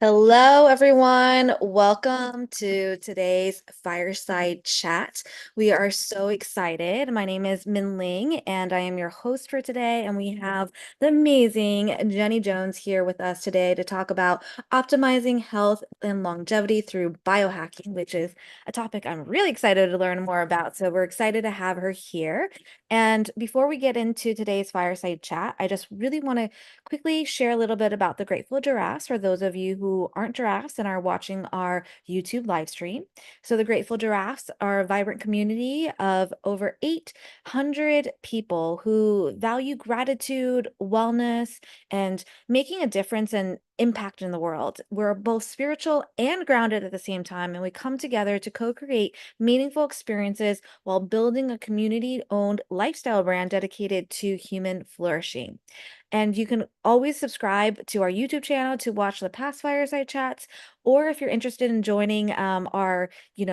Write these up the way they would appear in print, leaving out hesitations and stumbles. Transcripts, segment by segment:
Hello, everyone. Welcome to today's fireside chat. We are so excited. My name is Min Ling, and I am your host for today. And we have the amazing Jenny Jones here with us today to talk about optimizing health and longevity through biohacking, which is a topic I'm really excited to learn more about. So we're excited to have her here. And before we get into today's fireside chat, I just really want to quickly share a little bit about the Grateful Giraffes for those of you who aren't giraffes and are watching our YouTube live stream. So, the Grateful Giraffes are a vibrant community of over 800 people who value gratitude, wellness, and making a difference and impact in the world. We're both spiritual and grounded at the same time, and we come together to co create meaningful experiences while building a community owned lifestyle brand dedicated to human flourishing. And you can always subscribe to our YouTube channel to watch the past fireside chats. Or if you're interested in joining our,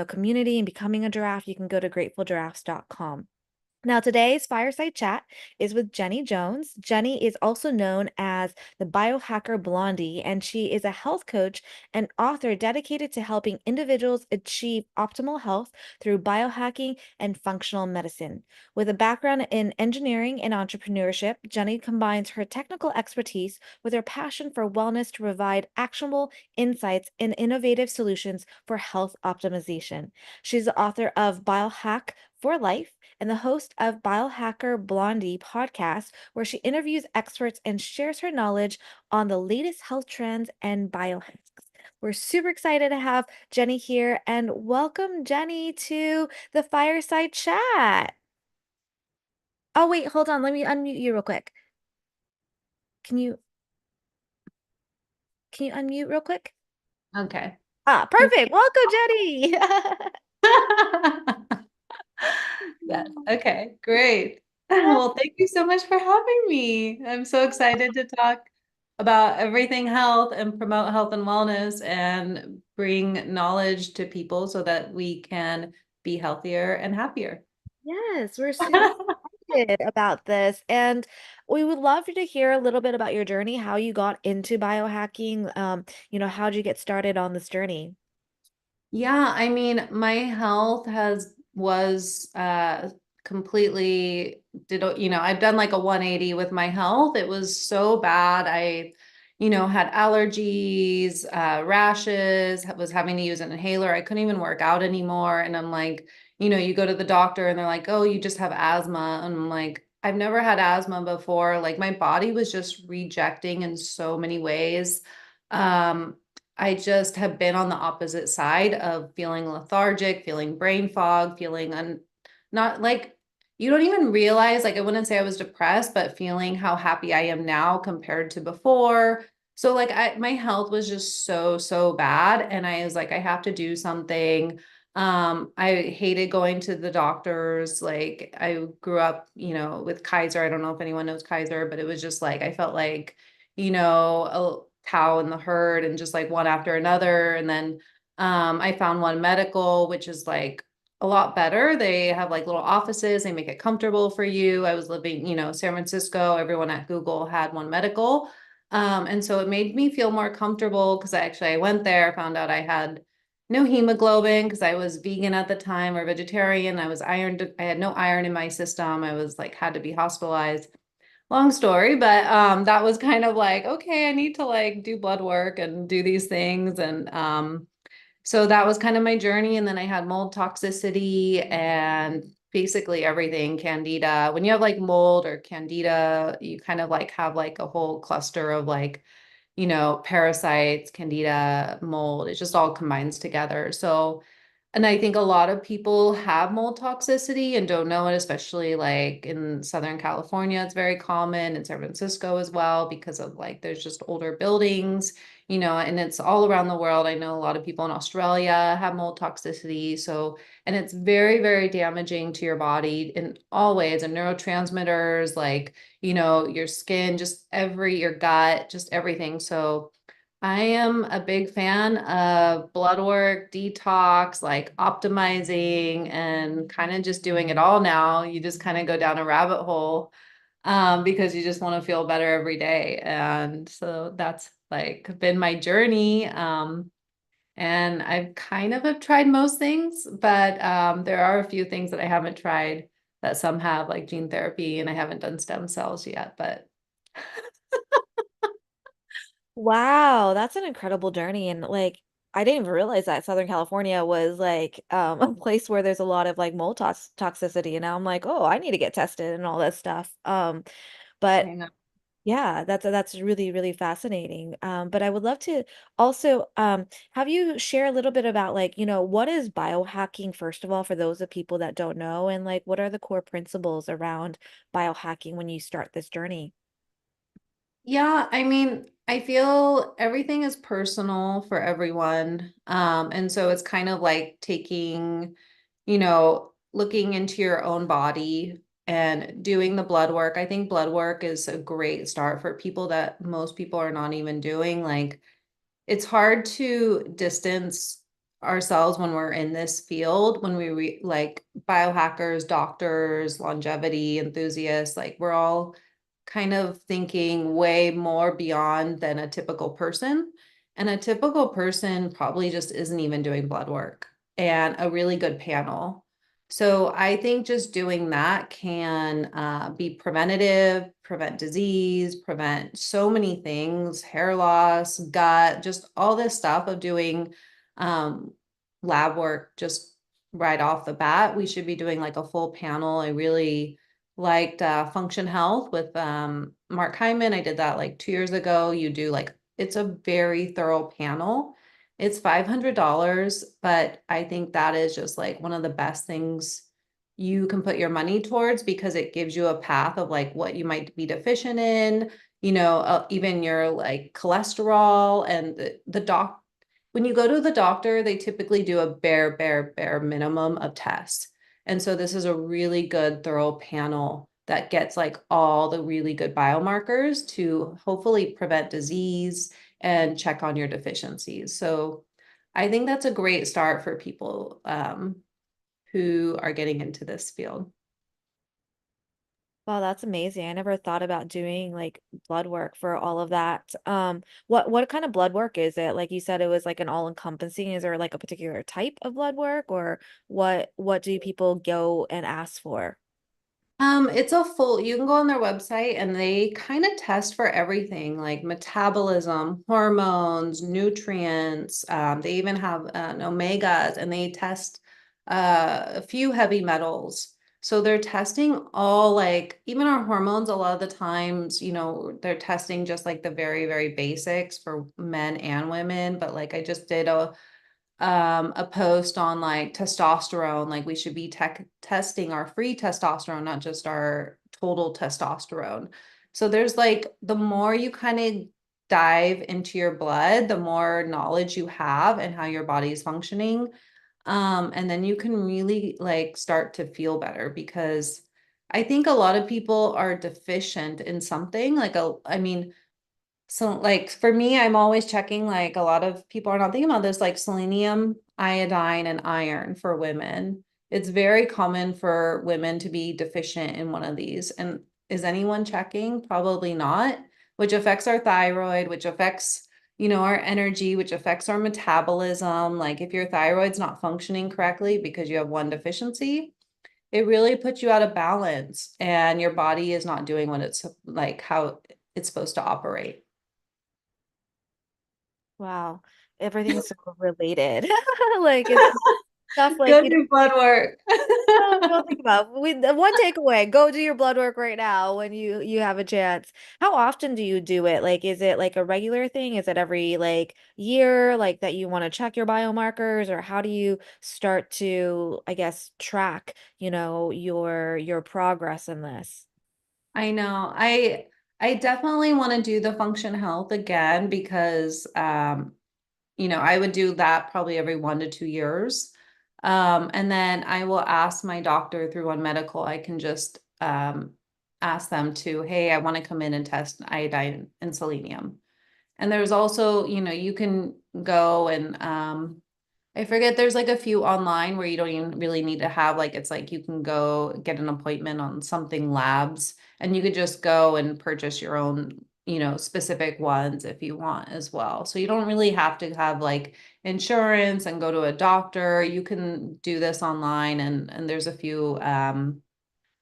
community and becoming a giraffe, you can go to gratefulgiraffes.com. Now, today's fireside chat is with Jenny Jones. Jenny is also known as the Biohacker Blondie, and she is a health coach and author dedicated to helping individuals achieve optimal health through biohacking and functional medicine. With a background in engineering and entrepreneurship, Jenny combines her technical expertise with her passion for wellness to provide actionable insights and innovative solutions for health optimization. She's the author of Biohack for Life and the host of Biohacker Blondie podcast, where she interviews experts and shares her knowledge on the latest health trends and biohacks. We're super excited to have Jenny here and welcome Jenny to the fireside chat. Oh, wait, hold on. Let me unmute you real quick. Can you can you unmute real quick? Okay. Ah, perfect. Welcome, Jenny. Yes. Okay, great. Well, thank you so much for having me. I'm so excited to talk about everything health and promote health and wellness and bring knowledge to people so that we can be healthier and happier. Yes, we're super excited about this. And we would love to hear a little bit about your journey, how you got into biohacking. How'd you get started on this journey? Yeah, I mean, my health has was completely I've done like a 180 with my health. It was so bad. I had allergies, rashes, was having to use an inhaler. I couldn't even work out anymore. And I'm like, you go to the doctor and they're like, "Oh, you just have asthma." And I'm like, I've never had asthma before. Like my body was just rejecting in so many ways. Um, I just have been on the opposite side of feeling lethargic, feeling brain fog, not like you don't even realize, like, I wouldn't say I was depressed, but feeling how happy I am now compared to before. So, like, my health was just so, so bad. And I was like, I have to do something. I hated going to the doctors. Like, I grew up, with Kaiser. I don't know if anyone knows Kaiser, but it was just like, I felt like, a cow in the herd and just like one after another. And then I found One Medical, which is like a lot better. They have like little offices, they make it comfortable for you. I was living, San Francisco, everyone at Google had One Medical. And so it made me feel more comfortable because I went there, found out I had no hemoglobin because I was vegan at the time or vegetarian. I had no iron in my system. I was like, had to be hospitalized. Long story, but that was kind of like, okay, I need to like do blood work and do these things. And so that was kind of my journey. And then I had mold toxicity and basically everything, candida. When you have like mold or candida, you kind of like have like a whole cluster of like, parasites, candida, mold. It just all combines together. So and I think a lot of people have mold toxicity and don't know it, especially like in Southern California. It's very common in San Francisco as well because of like there's just older buildings, and it's all around the world. I know a lot of people in Australia have mold toxicity. So, and it's very, very damaging to your body in all ways and neurotransmitters, like, your skin, your gut, just everything. So, I am a big fan of blood work, detox, like optimizing and kind of just doing it all now. You just kind of go down a rabbit hole because you just want to feel better every day. And so like been my journey. And I've kind of have tried most things, but there are a few things that I haven't tried that some have, like gene therapy, and I haven't done stem cells yet. But Wow, that's an incredible journey. And like, I didn't even realize that Southern California was like a place where there's a lot of like mold toxicity. And now I'm like, oh, I need to get tested and all that stuff. But I know. yeah, that's really, really fascinating. But I would love to also have you share a little bit about like, what is biohacking, first of all, for those of people that don't know, and like what are the core principles around biohacking when you start this journey? Yeah, I mean, I feel everything is personal for everyone. And so it's kind of like taking, looking into your own body and doing the blood work. I think blood work is a great start for people that most people are not even doing. Like, it's hard to distance ourselves when we're in this field, when like biohackers, doctors, longevity enthusiasts, like we're all kind of thinking way more beyond than a typical person. And a typical person probably just isn't even doing blood work and a really good panel. So I think just doing that can be preventative, prevent disease, prevent so many things, hair loss, gut, just all this stuff of doing um, lab work just right off the bat. We should be doing like a full panel. I really liked Function Health with Mark Hyman. I did that like 2 years ago. You do like, it's a very thorough panel. It's $500, but I think that is just like one of the best things you can put your money towards because it gives you a path of like what you might be deficient in, even your like cholesterol and the doc. When you go to the doctor, they typically do a bare minimum of tests. And so this is a really good, thorough panel that gets like all the really good biomarkers to hopefully prevent disease and check on your deficiencies. So I think that's a great start for people who are getting into this field. Wow, that's amazing. I never thought about doing like blood work for all of that. What kind of blood work is it? Like you said, it was like an all-encompassing. Is there like a particular type of blood work, or what do people go and ask for? It's a full, you can go on their website and they kind of test for everything like metabolism, hormones, nutrients. They even have omegas and they test a few heavy metals. So they're testing all like even our hormones a lot of the times, they're testing just like the very, very basics for men and women. But like I just did a post on like testosterone, like we should be testing our free testosterone, not just our total testosterone. So there's like the more you kind of dive into your blood, the more knowledge you have and how your body is functioning. And then you can really like start to feel better because I think a lot of people are deficient in something I mean, so like for me, I'm always checking like a lot of people are not thinking about this, like selenium, iodine, and iron for women. It's very common for women to be deficient in one of these. And is anyone checking? Probably not, which affects our thyroid, which affects, our energy, which affects our metabolism. Like if your thyroid's not functioning correctly because you have one deficiency, it really puts you out of balance and your body is not doing what it's like how it's supposed to operate. Wow, everything's so related. Like it's stuff like, Go do blood work. Go think about it. The one takeaway, go do your blood work right now when you have a chance. How often do you do it? Like, is it like a regular thing? Is it every like year, like that you want to check your biomarkers, or how do you start to, I guess, track, your progress in this? I know. I definitely want to do the function health again because I would do that probably every 1 to 2 years. And then I will ask my doctor through One Medical. I can just ask them to, hey, I want to come in and test iodine and selenium. And there's also, you can go and I forget there's like a few online where you don't even really need to have like it's like you can go get an appointment on something labs and you could just go and purchase your own, specific ones if you want as well. So you don't really have to have like insurance and go to a doctor. You can do this online, and there's a few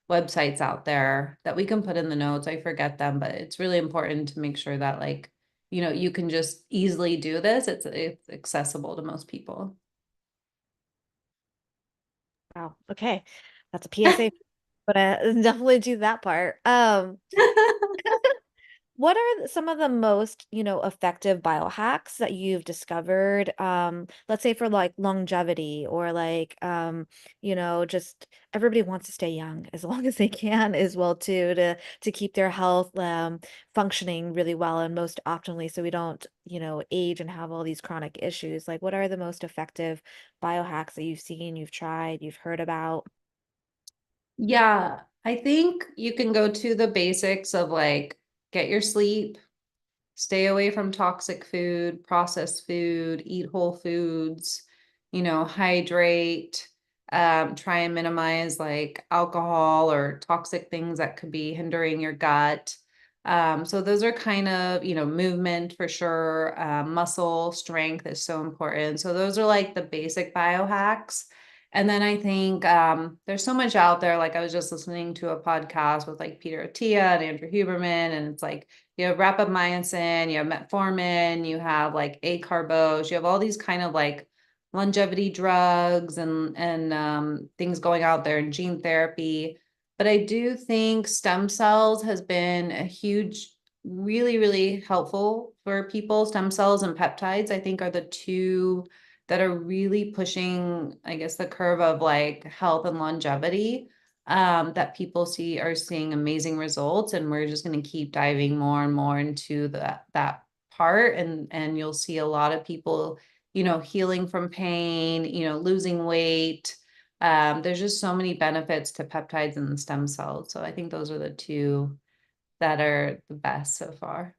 websites out there that we can put in the notes. I forget them, but it's really important to make sure that like, you can just easily do this. It's accessible to most people. Wow. Okay. That's a PSA, but definitely do that part. What are some of the most, effective biohacks that you've discovered? Let's say for like longevity or like, just everybody wants to stay young as long as they can as well too, to keep their health functioning really well and most optimally so we don't, age and have all these chronic issues. Like what are the most effective biohacks that you've seen, you've tried, you've heard about? Yeah, I think you can go to the basics of like get your sleep, stay away from toxic food, processed food, eat whole foods, hydrate, try and minimize like alcohol or toxic things that could be hindering your gut. So those are kind of, movement for sure. Muscle strength is so important. So those are like the basic biohacks. And then I think there's so much out there. Like I was just listening to a podcast with like Peter Attia and Andrew Huberman, and it's like you have rapamycin, you have metformin, you have like acarbose, you have all these kind of like longevity drugs and things going out there and gene therapy. But I do think stem cells has been a huge, really, really helpful for people. Stem cells and peptides, I think, are the two that are really pushing, I guess, the curve of like health and longevity, that people are seeing amazing results, and we're just going to keep diving more and more into that part, and you'll see a lot of people, healing from pain, losing weight. There's just so many benefits to peptides and stem cells. So I think those are the two that are the best so far.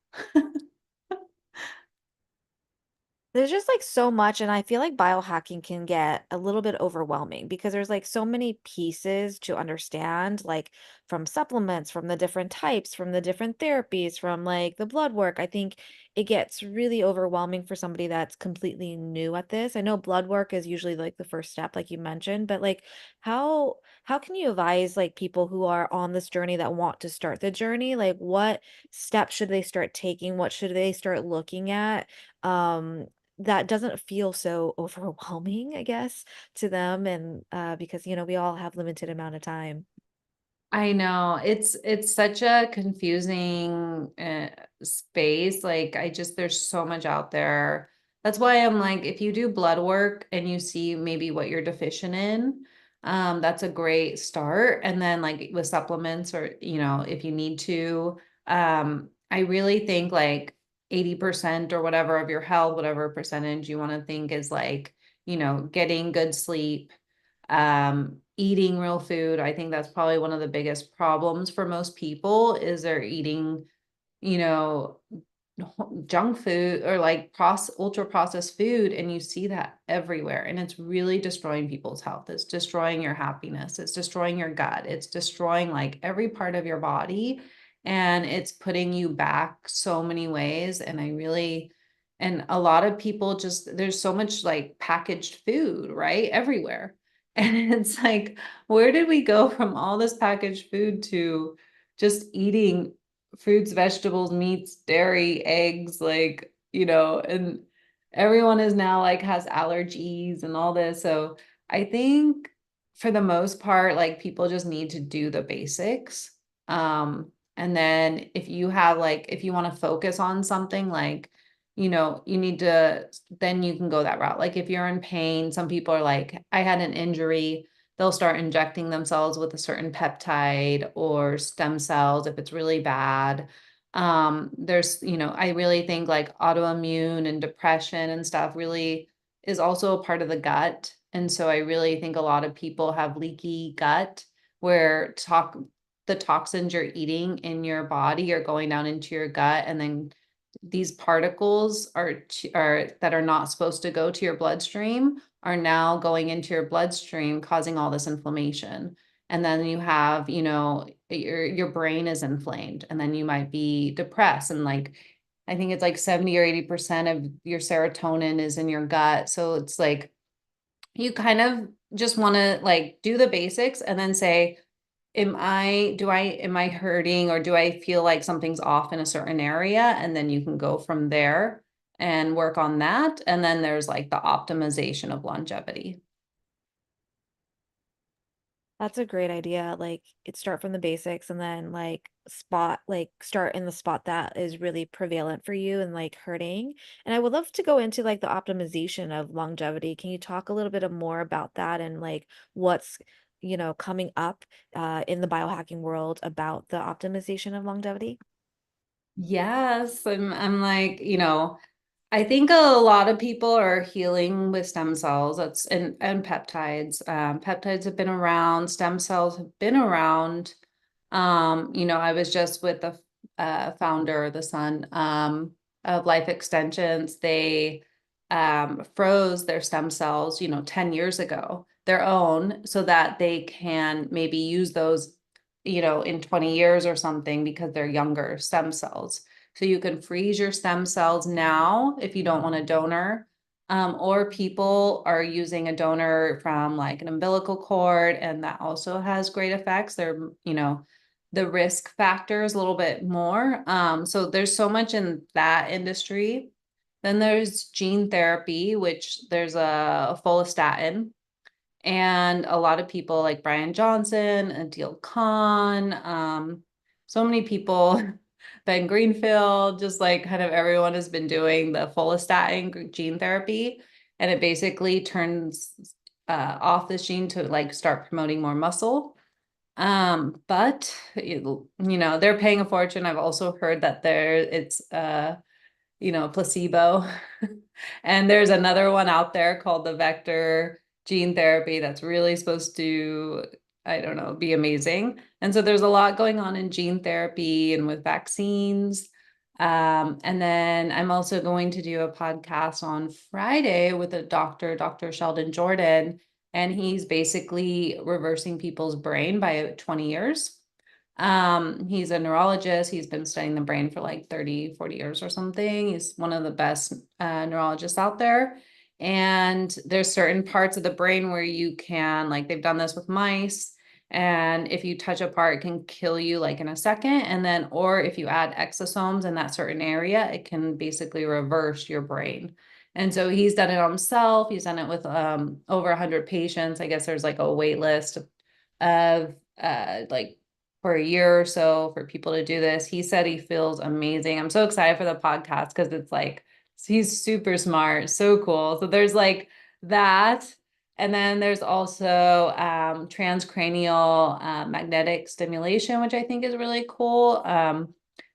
There's just like so much, and I feel like biohacking can get a little bit overwhelming because there's like so many pieces to understand, like from supplements, from the different types, from the different therapies, from like the blood work. I think it gets really overwhelming for somebody that's completely new at this. I know blood work is usually like the first step, like you mentioned, but like how can you advise like people who are on this journey that want to start the journey? Like what steps should they start taking? What should they start looking at? That doesn't feel so overwhelming, I guess, to them and, because, we all have limited amount of time. I know it's such a confusing space. Like there's so much out there. That's why I'm like, if you do blood work and you see maybe what you're deficient in, that's a great start. And then like with supplements, or if you need to, I really think like 80% or whatever of your health, whatever percentage you want to think is like, getting good sleep, eating real food. I think that's probably one of the biggest problems for most people is they're eating, you know, junk food or like ultra processed food, and you see that everywhere, and it's really destroying people's health. It's destroying your happiness, it's destroying your gut, it's destroying like every part of your body, and it's putting you back so many ways. And a lot of people just, there's so much like packaged food right everywhere, and it's like, where did we go from all this packaged food to just eating fruits, vegetables, meats, dairy, eggs, like, and everyone is now like has allergies and all this. So I think for the most part, like people just need to do the basics. And then if you want to focus on something like, you need to, then you can go that route. Like if you're in pain, some people are like, I had an injury, they'll start injecting themselves with a certain peptide or stem cells if it's really bad. I really think like autoimmune and depression and stuff really is also a part of the gut. And so I really think a lot of people have leaky gut where the toxins you're eating in your body are going down into your gut, and then these particles are that are not supposed to go to your bloodstream are now going into your bloodstream, causing all this inflammation. And then you have, your brain is inflamed, and then you might be depressed. And like, I think it's like 70 or 80% of your serotonin is in your gut. So it's like, you kind of just want to like do the basics and then say, am I hurting, or do I feel like something's off in a certain area? And then you can go from there and work on that. And then there's like the optimization of longevity. That's a great idea. Like it start from the basics and then start in the spot that is really prevalent for you and like hurting. And I would love to go into like the optimization of longevity. Can you talk a little bit more about that and like what's, coming up in the biohacking world about the optimization of longevity? Yes, I'm like, I think a lot of people are healing with stem cells. That's and peptides. Peptides have been around, stem cells have been around. I was just with the founder, the son of Life Extensions. They froze their stem cells, 10 years ago, their own, so that they can maybe use those, in 20 years or something because they're younger stem cells. So you can freeze your stem cells now if you don't want a donor. Or people are using a donor from like an umbilical cord, and that also has great effects. The risk factor is a little bit more. So there's so much in that industry. Then there's gene therapy, which there's a follistatin, and a lot of people like Brian Johnson, Adil Khan, so many people, Ben Greenfield, just like kind of everyone has been doing the follistatin gene therapy, and it basically turns off this gene to like start promoting more muscle. But they're paying a fortune. I've also heard that it's placebo. And there's another one out there called the vector gene therapy that's really supposed to, I don't know, be amazing. And so there's a lot going on in gene therapy and with vaccines. And then I'm also going to do a podcast on Friday with a doctor, Dr. Sheldon Jordan, and he's basically reversing people's brain by 20 years. He's a neurologist. He's been studying the brain for like 30, 40 years or something. He's one of the best neurologists out there. And there's certain parts of the brain where you can, like, they've done this with mice. And if you touch a part, it can kill you like in a second. And then, or if you add exosomes in that certain area, it can basically reverse your brain. And so he's done it on himself. He's done it with over 100 patients. I guess there's like a wait list of like for a year or so for people to do this. He said he feels amazing. I'm so excited for the podcast because it's like he's super smart, so cool. So there's like that. And then there's also transcranial magnetic stimulation, which I think is really cool.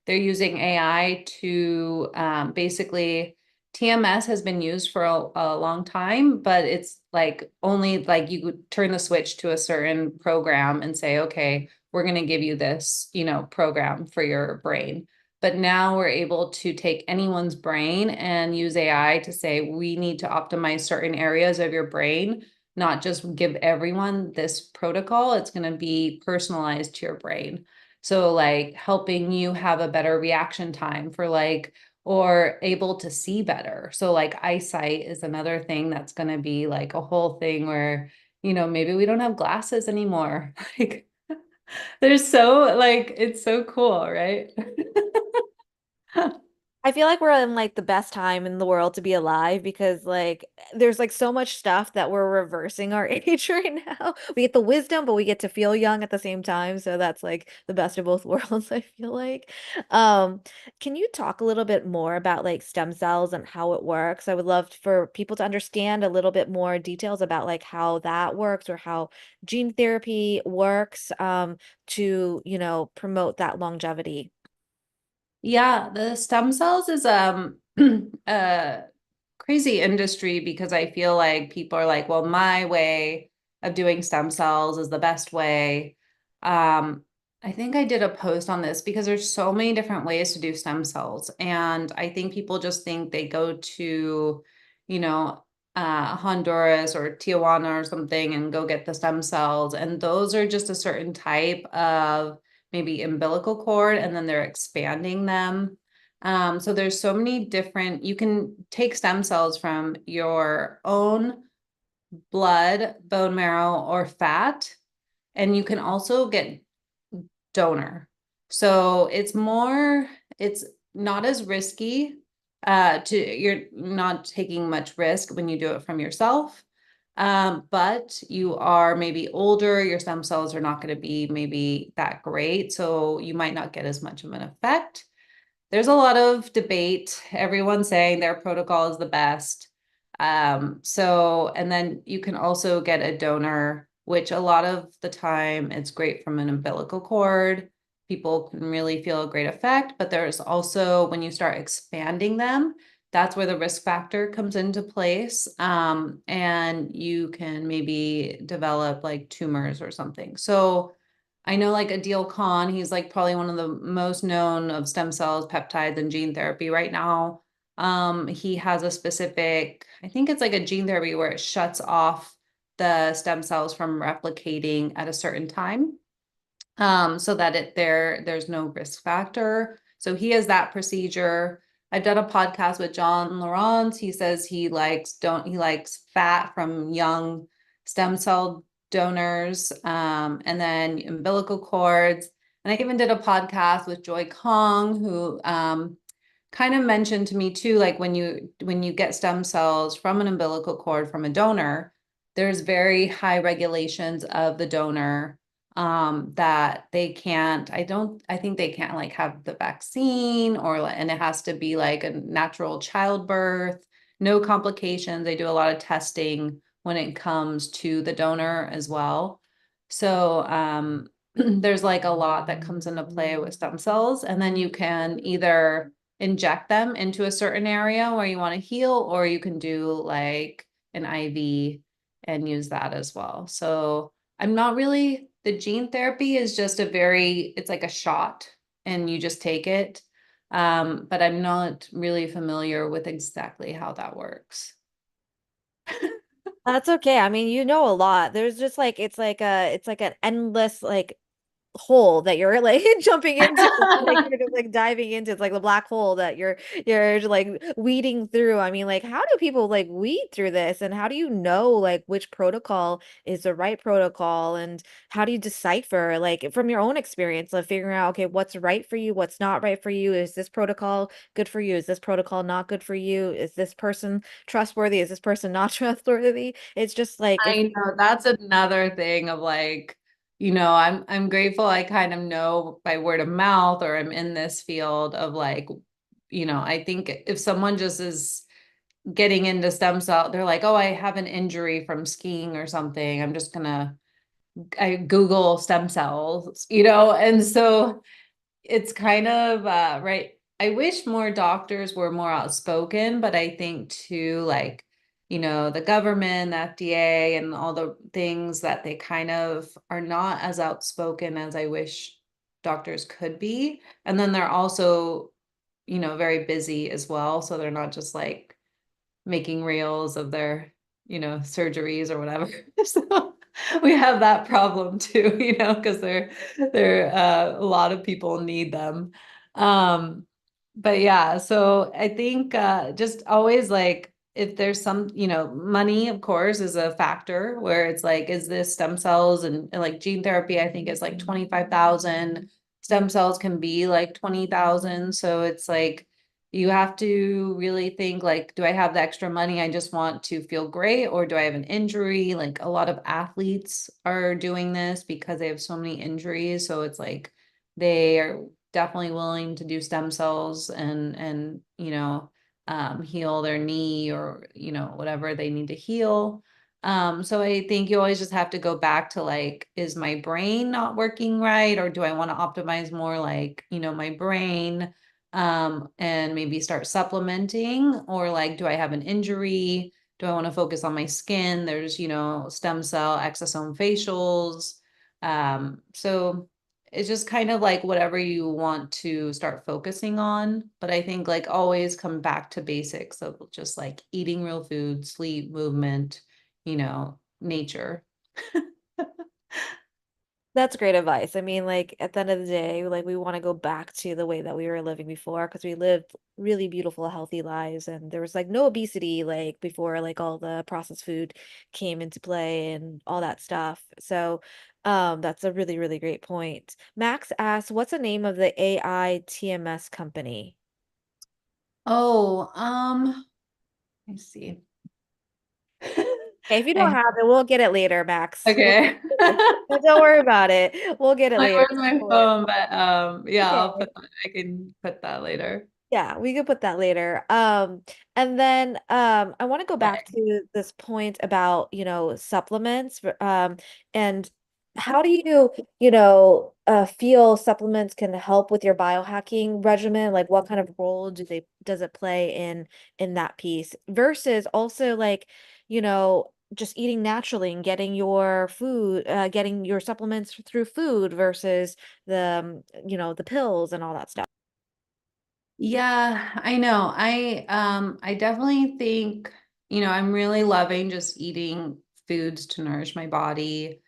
They're using AI to basically, TMS has been used for a long time, but it's like only like you could turn the switch to a certain program and say, okay, we're going to give you this, program for your brain. But now we're able to take anyone's brain and use AI to say, we need to optimize certain areas of your brain, not just give everyone this protocol. It's going to be personalized to your brain. So like helping you have a better reaction time for like, or able to see better. So like eyesight is another thing that's going to be like a whole thing where, maybe we don't have glasses anymore. Like there's so like it's so cool, right? I feel like we're in like the best time in the world to be alive because like there's like so much stuff that we're reversing our age right now. We get the wisdom, but we get to feel young at the same time. So that's like the best of both worlds, I feel like. Um, can you talk a little bit more about like stem cells and how it works? I would love for people to understand a little bit more details about like how that works or how gene therapy works to, promote that longevity. Yeah, the stem cells is a crazy industry because I feel like people are like, well, my way of doing stem cells is the best way. Um, I think I did a post on this because there's so many different ways to do stem cells. And I think people just think they go to, you know, Honduras or Tijuana or something and go get the stem cells. And those are just a certain type of maybe umbilical cord, and then they're expanding them. So there's so many different, you can take stem cells from your own blood, bone marrow, or fat, and you can also get donor. So it's not as risky. You're not taking much risk when you do it from yourself. But you are maybe older, your stem cells are not going to be maybe that great. So you might not get as much of an effect. There's a lot of debate. Everyone's saying their protocol is the best. And then you can also get a donor, which a lot of the time it's great from an umbilical cord. People can really feel a great effect, but there's also when you start expanding them, that's where the risk factor comes into place. And you can maybe develop like tumors or something. So I know like Adil Khan, he's like probably one of the most known of stem cells, peptides, and gene therapy right now. He has a specific, I think it's like a gene therapy where it shuts off the stem cells from replicating at a certain time, so that there's no risk factor. So he has that procedure. I've done a podcast with John Laurent. He says he likes fat from young stem cell donors, and then umbilical cords. And I even did a podcast with Joy Kong, who kind of mentioned to me too, like when you get stem cells from an umbilical cord from a donor, there's very high regulations of the donor, that they can't, I think they can't like have the vaccine and it has to be like a natural childbirth, no complications. They do a lot of testing when it comes to the donor as well. So there's like a lot that comes into play with stem cells, and then you can either inject them into a certain area where you want to heal, or you can do like an IV and use that as well. So I'm not really, the gene therapy is just it's like a shot and you just take it. But I'm not really familiar with exactly how that works. That's okay. I mean, you know a lot. There's just like it's like an endless like hole that you're like jumping into, like you're just like diving into. It's like the black hole that you're like weeding through. I mean, like how do people like weed through this, and how do you know like which protocol is the right protocol, and how do you decipher like from your own experience of figuring out, okay, what's right for you, what's not right for you? Is this protocol good for you? Is this protocol not good for you? Is this person trustworthy? Is this person not trustworthy? It's just like if I know that's another thing of like, I'm grateful I kind of know by word of mouth, or I'm in this field of like, I think if someone just is getting into stem cell, they're like, oh, I have an injury from skiing or something. I Google stem cells, and so it's kind of right. I wish more doctors were more outspoken, but I think too, like, the government, the FDA, and all the things that they kind of are not as outspoken as I wish doctors could be. And then they're also, very busy as well. So they're not just like making reels of their, surgeries or whatever. So we have that problem too, because a lot of people need them. Um, but yeah, so I think just always like if there's some, money, of course, is a factor where it's like, is this stem cells and like gene therapy, I think is like 25,000. Stem cells can be like 20,000. So it's like you have to really think like, do I have the extra money? I just want to feel great, or do I have an injury? Like a lot of athletes are doing this because they have so many injuries. So it's like they are definitely willing to do stem cells and heal their knee or whatever they need to heal. So I think you always just have to go back to like, is my brain not working right, or do I want to optimize more like my brain, and maybe start supplementing, or like, do I have an injury? Do I want to focus on my skin? There's stem cell exosome facials. So it's just kind of like whatever you want to start focusing on. But I think like always come back to basics of just like eating real food, sleep, movement, nature. That's great advice. I mean, like at the end of the day, like we want to go back to the way that we were living before because we lived really beautiful, healthy lives and there was like no obesity like before like all the processed food came into play and all that stuff. So, that's a really, really great point. Max asks, what's the name of the AI TMS company? Oh, let me see. Okay, if you don't I, have it, we'll get it later, Max. okay. Don't worry about it. We'll get it Like, later. where's my Don't worry. phone? But yeah, Okay. I can put that later. Yeah, we could put that later. And then I want to go back Okay. to this point about, supplements, and how do you feel supplements can help with your biohacking regimen? Like what kind of role does it play in that piece versus also like, just eating naturally and getting your food, getting your supplements through food versus the pills and all that stuff. Yeah, I know. I definitely think, I'm really loving just eating foods to nourish my body.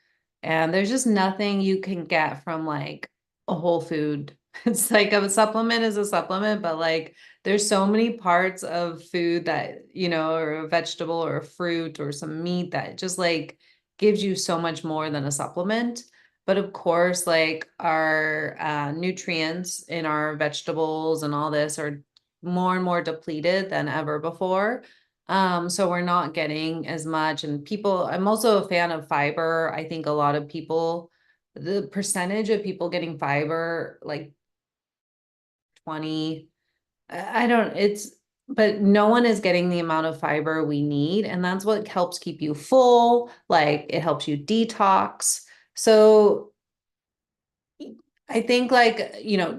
And there's just nothing you can get from like a whole food. It's like a supplement is a supplement, but like there's so many parts of food that, or a vegetable or a fruit or some meat that just like gives you so much more than a supplement. But of course, like our nutrients in our vegetables and all this are more and more depleted than ever before. So we're not getting as much. And people, I'm also a fan of fiber. I think a lot of people, the percentage of people getting fiber, like 20, I don't, but no one is getting the amount of fiber we need. And that's what helps keep you full. Like it helps you detox. So I think like,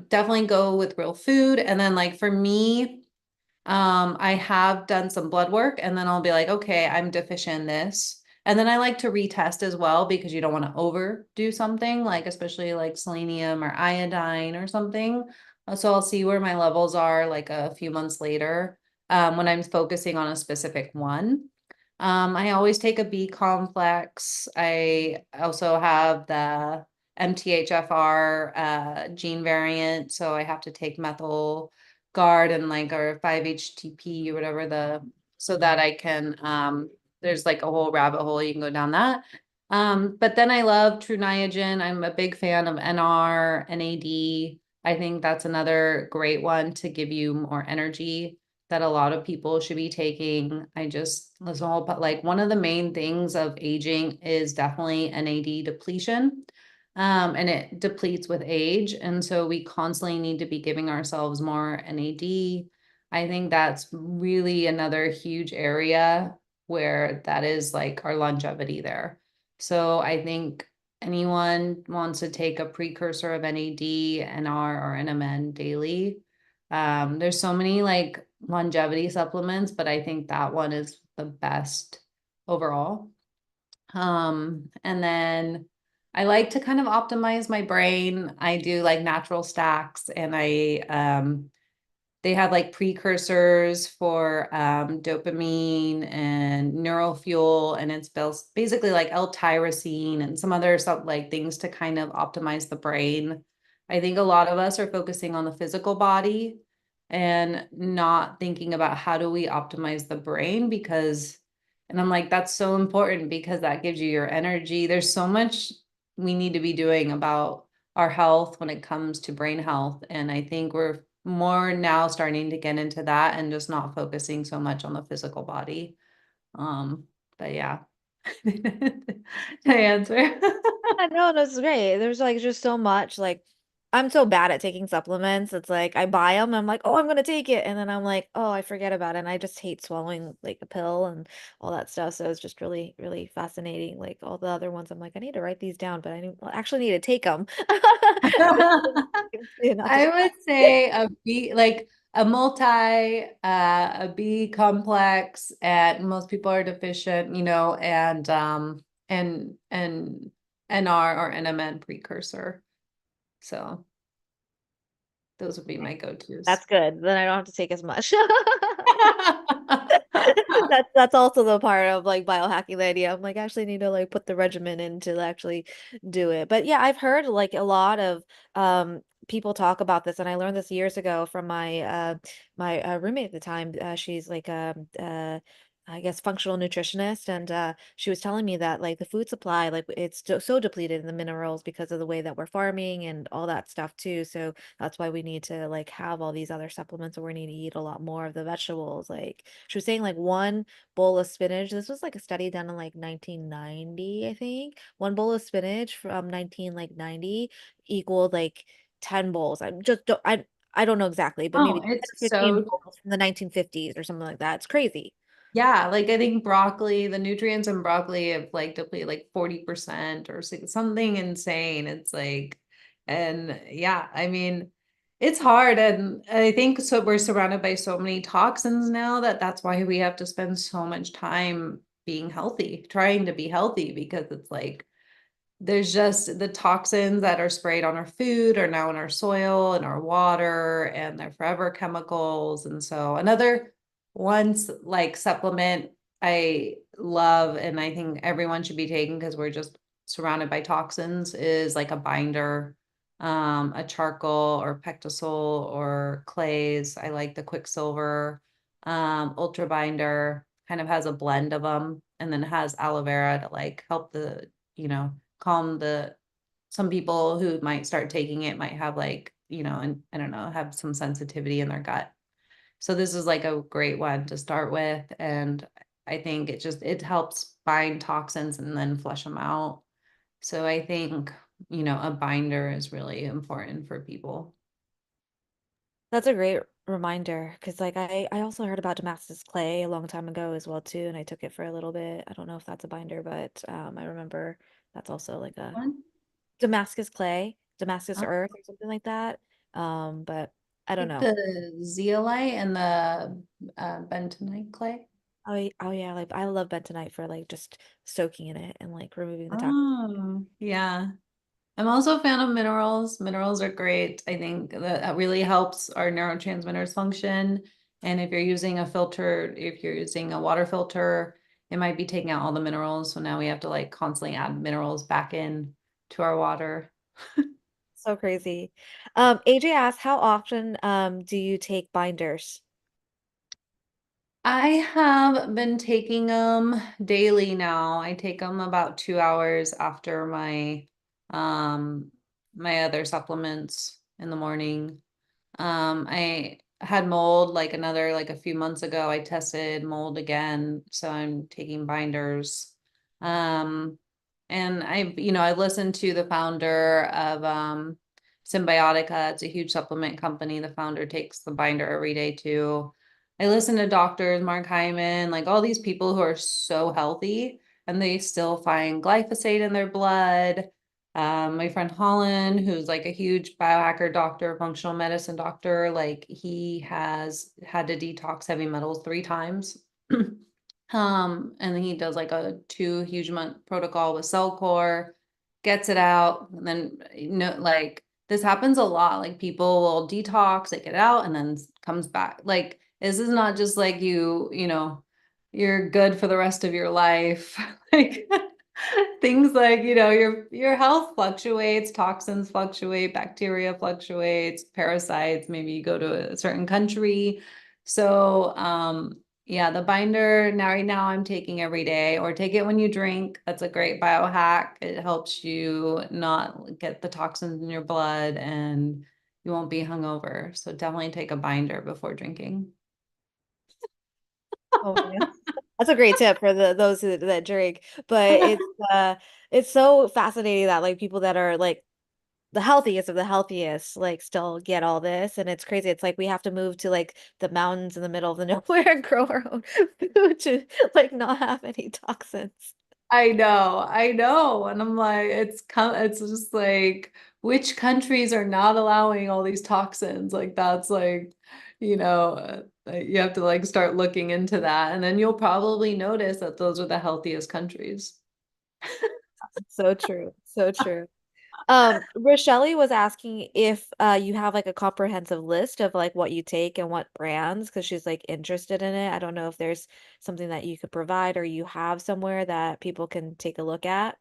definitely go with real food. And then like for me, I have done some blood work and then I'll be like, okay, I'm deficient in this. And then I like to retest as well because you don't want to overdo something, like especially like selenium or iodine or something. So I'll see where my levels are like a few months later, when I'm focusing on a specific one. I always take a B complex. I also have the MTHFR gene variant, so I have to take methyl guard and like or 5-HTP or whatever so that I can there's like a whole rabbit hole you can go down that. But then I love True Niagen. I'm a big fan of NR, NAD. I think that's another great one to give you more energy that a lot of people should be taking. There's all, but like one of the main things of aging is definitely NAD depletion. And it depletes with age. And so we constantly need to be giving ourselves more NAD. I think that's really another huge area where that is like our longevity there. So I think anyone wants to take a precursor of NAD, NR, or NMN daily. There's so many like longevity supplements, but I think that one is the best overall. And then I like to kind of optimize my brain. I do like natural stacks and they have like precursors for dopamine and neural fuel, and it's basically like L-tyrosine and some other stuff like things to kind of optimize the brain. I think a lot of us are focusing on the physical body and not thinking about how do we optimize the brain and I'm like, that's so important because that gives you your energy. There's so much we need to be doing about our health when it comes to brain health. And I think we're more now starting to get into that and just not focusing so much on the physical body. But yeah. Did I answer? Yeah, no, that's great. There's like just so much like I'm so bad at taking supplements. It's like I buy them, I'm like, oh, I'm gonna take it, and then I'm like, oh, I forget about it. And I just hate swallowing like a pill and all that stuff. So it's just really, really fascinating. Like all the other ones, I'm like, I need to write these down, but well, actually need to take them. Not I just would say a B, like a B complex, and most people are deficient, and NR or NMN precursor. So those would be my go-tos. That's good. Then I don't have to take as much. That's also the part of like biohacking the idea. I'm like actually need to like put the regimen in to actually do it. But yeah, I've heard like a lot of people talk about this, and I learned this years ago from my roommate at the time. She's like I guess functional nutritionist, and she was telling me that like the food supply, like it's so depleted in the minerals because of the way that we're farming and all that stuff too. So that's why we need to like have all these other supplements, or we need to eat a lot more of the vegetables. Like she was saying, like one bowl of spinach. This was like a study done in like 1990, I think. One bowl of spinach from 1990 equaled like 10 bowls. I don't know exactly, but maybe Oh, 10 or it's 15 so bowls from the 1950s or something like that. It's crazy. yeah, like I think broccoli, the nutrients in broccoli have like depleted like 40% or something insane. It's like, and yeah, I mean, it's hard. And I think so we're surrounded by so many toxins now that that's why we have to spend so much time being healthy, trying to be healthy because it's like there's just the toxins that are sprayed on our food are now in our soil and our water, and they're forever chemicals. And so another one's like supplement I love and I think everyone should be taking because we're just surrounded by toxins is like a binder, a charcoal or pectosol or clays. I like the Quicksilver, ultra binder kind of has a blend of them and then has aloe vera to like help the, you know, calm the some people who might start taking it might have like, and I don't know, have some sensitivity in their gut. So this is like a great one to start with. And I think it helps bind toxins and then flush them out. So I think, a binder is really important for people. That's a great reminder because like I also heard about Damascus clay a long time ago as well too, and I took it for a little bit. I don't know if that's a binder, but I remember that's also like a One, Damascus clay, Damascus uh, earth or something like that. But I don't like know. the zeolite and the bentonite clay. Oh yeah, like I love bentonite for like just soaking in it and like removing the toxins. Oh, yeah. I'm also a fan of minerals. Minerals are great. I think that really helps our neurotransmitters function. And if you're using a filter, if you're using a water filter, it might be taking out all the minerals. So now we have to like constantly add minerals back in to our water. So crazy. AJ asked, how often do you take binders? I have been taking them daily now. I take them about 2 hours after um my other supplements in the morning. I had mold like a few months ago. I tested mold again, so I'm taking binders. Um, and I listened to the founder of Symbiotica. It's a huge supplement company. The founder takes the binder every day too. I listen to doctors, Mark Hyman, like all these people who are so healthy and they still find glyphosate in their blood. My friend Holland, who's like a huge biohacker doctor, functional medicine doctor, like he has had to detox heavy metals 3 times. And he does like a 2 huge month protocol with Cellcore, gets it out, and then like this happens a lot. Like people will detox, they get it out, and then comes back. Like this is not just like you're good for the rest of your life. Like things like, your health fluctuates, toxins fluctuate, bacteria fluctuates, parasites, maybe you go to a certain country. So, yeah, the binder now right now I'm taking every day or take it when you drink. That's a great biohack. It helps you not get the toxins in your blood and you won't be hungover. So definitely take a binder before drinking. Oh man. That's a great tip for those that drink. But it's so fascinating that like people that are like the healthiest of the healthiest like still get all this, and it's crazy. It's like we have to move to like the mountains in the middle of the nowhere and grow our own food to like not have any toxins. I know. And I'm like, it's just like which countries are not allowing all these toxins? Like that's like, you have to like start looking into that. And then you'll probably notice that those are the healthiest countries. So true. So true. Rochelle was asking if you have like a comprehensive list of like what you take and what brands because she's like interested in it. I don't know if there's something that you could provide or you have somewhere that people can take a look at.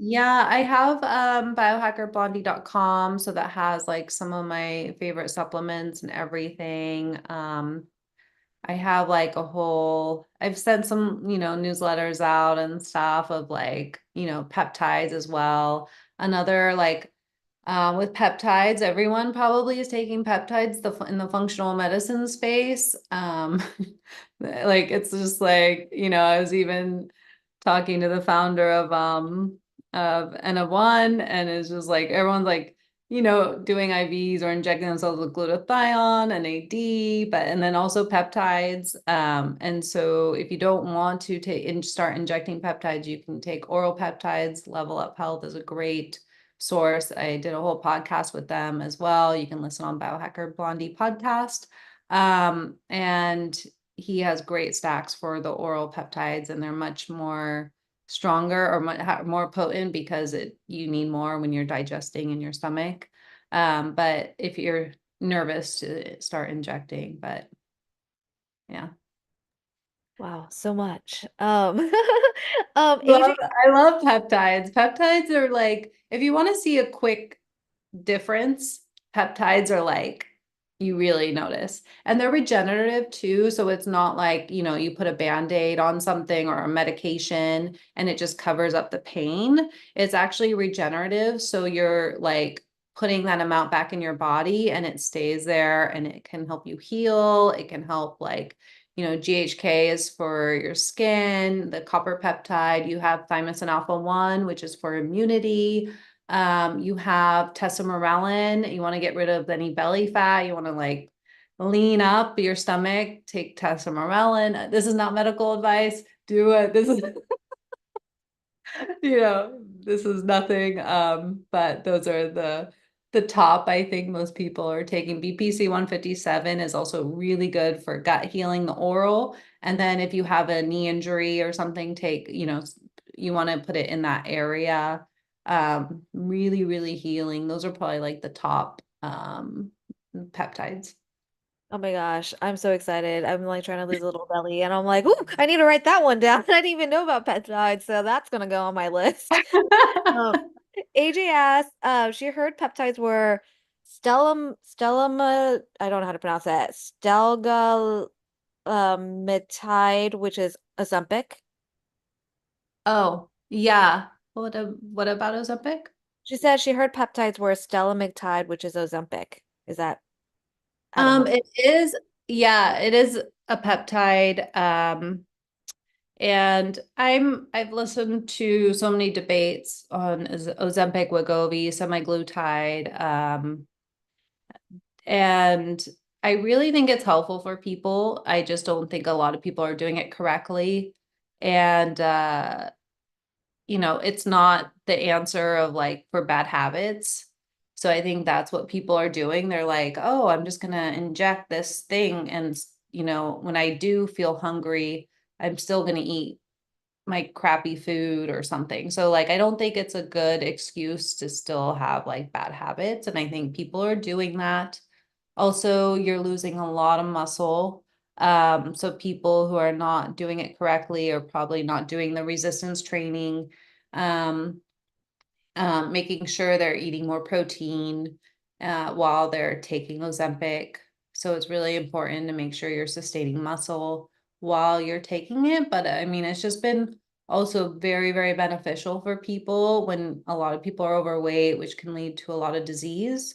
Yeah, I have biohackerblondie.com, so that has like some of my favorite supplements and everything. I have like I've sent some, newsletters out and stuff of like, peptides as well. Another like with peptides, everyone probably is taking peptides in the functional medicine space. Like it's just like, I was even talking to the founder of N of One, and it's just like everyone's like, doing IVs or injecting themselves with glutathione and AD, and then also peptides. And so if you don't want to start injecting peptides, you can take oral peptides. Level Up Health is a great source. I did a whole podcast with them as well. You can listen on Biohacker Blondie podcast. And he has great stacks for the oral peptides, and they're much more stronger or more potent because you need more when you're digesting in your stomach. But if you're nervous to start injecting, but yeah. Wow, so much. Love, AJ, I love peptides. Peptides are like, if you want to see a quick difference, peptides are like, you really notice. And they're regenerative too. So it's not like, you put a band-aid on something or a medication and it just covers up the pain. It's actually regenerative. So you're like putting that amount back in your body and it stays there and it can help you heal. It can help like, GHK is for your skin, the copper peptide. You have thymosin alpha 1, which is for immunity. You have tesamorelin. You want to get rid of any belly fat. You want to like lean up your stomach, take tesamorelin. This is not medical advice. Do it. This is this is nothing. But those are the top. I think most people are taking. BPC 157 is also really good for gut healing, the oral. And then if you have a knee injury or something, you want to put it in that area. Really, really healing. Those are probably like the top peptides. oh my gosh, I'm so excited. I'm like trying to lose a little belly and I'm like, ooh, I need to write that one down. I didn't even know about peptides, so that's gonna go on my list. Um, AJ asked, she heard peptides were I don't know how to pronounce that. Stelgametide, which is Ozempic. Oh, yeah. What about Ozempic? She said she heard peptides were Stelgametide, which is Ozempic. Is that, I don't know. It is, yeah, it is a peptide. And I've listened to so many debates on Ozempic, Wegovy, semaglutide, and I really think it's helpful for people. I just don't think a lot of people are doing it correctly. And it's not the answer of like for bad habits. So I think that's what people are doing. They're like, oh, I'm just gonna inject this thing. And, when I do feel hungry, I'm still gonna eat my crappy food or something. So like I don't think it's a good excuse to still have like bad habits. And I think people are doing that. Also, you're losing a lot of muscle. So people who are not doing it correctly are probably not doing the resistance training. Um, Making sure they're eating more protein while they're taking Ozempic. So it's really important to make sure you're sustaining muscle while you're taking it. But I mean, it's just been also very, very beneficial for people when a lot of people are overweight, which can lead to a lot of disease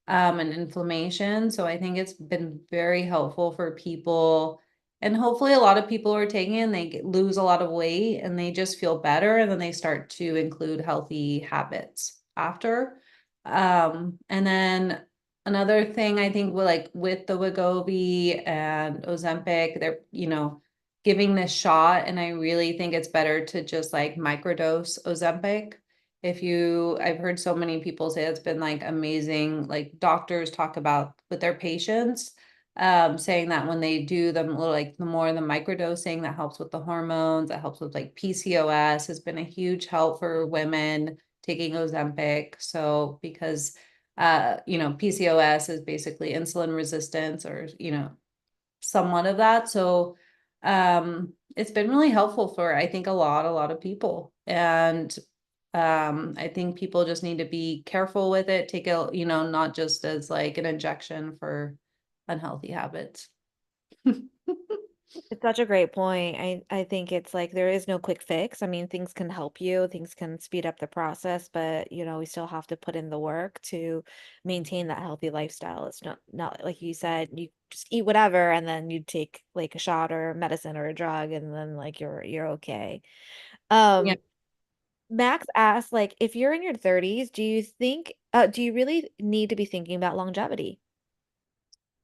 and inflammation. So I think it's been very helpful for people. And hopefully, a lot of people are taking it and lose a lot of weight and they just feel better. And then they start to include healthy habits after. And then another thing I think with the Wegovy and Ozempic, they're, giving this shot. And I really think it's better to just like microdose Ozempic. I've heard so many people say it's been like amazing, like doctors talk about with their patients saying that when they do them like the more the microdosing, that helps with the hormones, that helps with like PCOS, has been a huge help for women. taking Ozempic. So because PCOS is basically insulin resistance or, somewhat of that. So it's been really helpful for I think a lot of people. And I think people just need to be careful with it, take it, not just as like an injection for unhealthy habits. It's such a great point. I think it's like there is no quick fix. I mean, things can help you, things can speed up the process, but we still have to put in the work to maintain that healthy lifestyle. It's not like you said, you just eat whatever and then you take like a shot or medicine or a drug and then like you're okay. Yeah, Um, Max asked, like, if you're in your 30s, do you really need to be thinking about longevity?